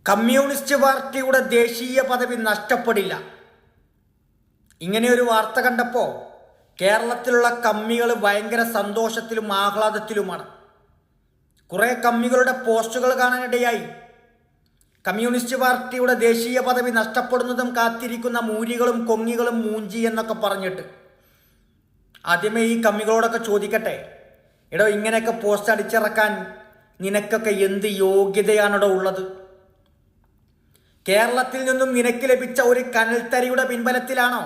Communist പാർട്ടിയുടെ ദേശീയ പദവി നഷ്ടപ്പെടില്ല. ഇങ്ങനെയൊരു വാർത്ത കണ്ടപ്പോൾ കേരളത്തിലുള്ള കമ്മികൾ ഭയങ്കര സന്തോഷത്തിലും ആഹ്ലാദത്തിലുമാണ്. കുറേ കമ്മികളുടെ പോസ്റ്റുകൾ കാണാനിടയായി. കമ്മ്യൂണിസ്റ്റ് പാർട്ടിയുടെ ദേശീയ പദവി നഷ്ടപ്പെടുന്നതും കാത്തിരിക്കുന്ന മൂരികളും കൊങ്ങികളും മൂഞ്ചി എന്നൊക്കെ പറഞ്ഞിട്ട്. ആദ്യമേ ഈ കമ്മികളോടൊക്കെ ചോദിക്കട്ടെ, എടോ ഇങ്ങനെയൊക്കെ പോസ്റ്റ് അടിച്ചിറക്കാൻ നിനക്കൊക്കെ എന്ത് യോഗ്യതയാണോ ഉള്ളത്? കേരളത്തിൽ നിന്നും നിനക്ക് ലഭിച്ച ഒരു കനൽത്തരിയുടെ പിൻബലത്തിലാണോ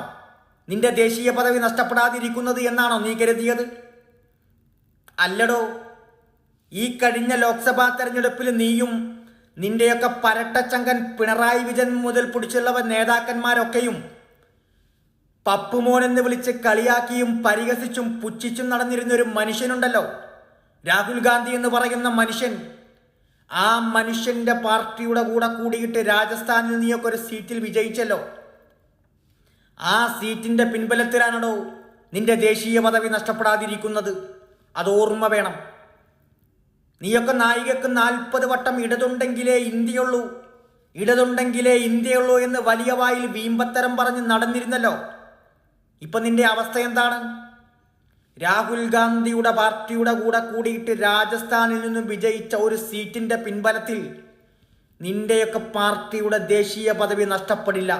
നിന്റെ ദേശീയ പദവി നഷ്ടപ്പെടാതിരിക്കുന്നത് എന്നാണോ നീ കരുതിയത്? അല്ലടോ, ഈ കഴിഞ്ഞ ലോക്സഭാ തെരഞ്ഞെടുപ്പിൽ നീയും നിന്റെയൊക്കെ പരട്ടച്ചങ്കൻ പിണറായി വിജയൻ മുതൽ പിടിച്ചുള്ളവ നേതാക്കന്മാരൊക്കെയും പപ്പുമോൻ എന്ന് വിളിച്ച് കളിയാക്കിയും പരിഹസിച്ചും പുച്ഛിച്ചും നടന്നിരുന്ന ഒരു മനുഷ്യനുണ്ടല്ലോ, രാഹുൽ ഗാന്ധി എന്ന് പറയുന്ന മനുഷ്യൻ. ആ മനുഷ്യന്റെ പാർട്ടിയുടെ കൂടെ കൂടിയിട്ട് രാജസ്ഥാനിൽ നീയൊക്കെ ഒരു സീറ്റിൽ വിജയിച്ചല്ലോ. ആ സീറ്റിന്റെ പിൻബലത്തിലാണോ നിന്റെ ദേശീയ പദവി നഷ്ടപ്പെടാതിരിക്കുന്നത്? അത് ഓർമ്മ വേണം. നീയൊക്കെ നായികക്ക് 40 വട്ടം ഇടതുണ്ടെങ്കിലേ ഇന്ത്യയുള്ളൂ, ഇടതുണ്ടെങ്കിലേ ഇന്ത്യയുള്ളൂ എന്ന് വലിയ വായിൽ വീമ്പത്തരം പറഞ്ഞ് നടന്നിരുന്നല്ലോ. ഇപ്പൊ നിന്റെ അവസ്ഥ എന്താണ്? രാഹുൽ ഗാന്ധിയുടെ പാർട്ടിയുടെ കൂടെ കൂടിയിട്ട് രാജസ്ഥാനിൽ നിന്നും വിജയിച്ച ഒരു സീറ്റിന്റെ പിൻബലത്തിൽ നിന്റെയൊക്കെ പാർട്ടിയുടെ ദേശീയ പദവി നഷ്ടപ്പെടില്ല.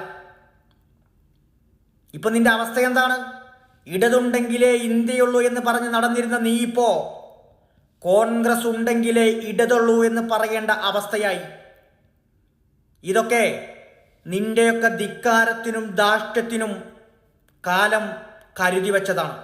ഇപ്പൊ നിന്റെ അവസ്ഥ എന്താണ്? ഇടതുണ്ടെങ്കിലേ ഇന്ത്യയുള്ളൂ എന്ന് പറഞ്ഞ് നടന്നിരുന്ന നീ ഇപ്പോ കോൺഗ്രസ് ഉണ്ടെങ്കിലേ ഇടതുള്ളൂ എന്ന് പറയേണ്ട അവസ്ഥയായി. ഇതൊക്കെ നിന്റെയൊക്കെ ധിക്കാരത്തിനും ധാർഷ്ട്യത്തിനും കാലം കരുതി വെച്ചതാണ്.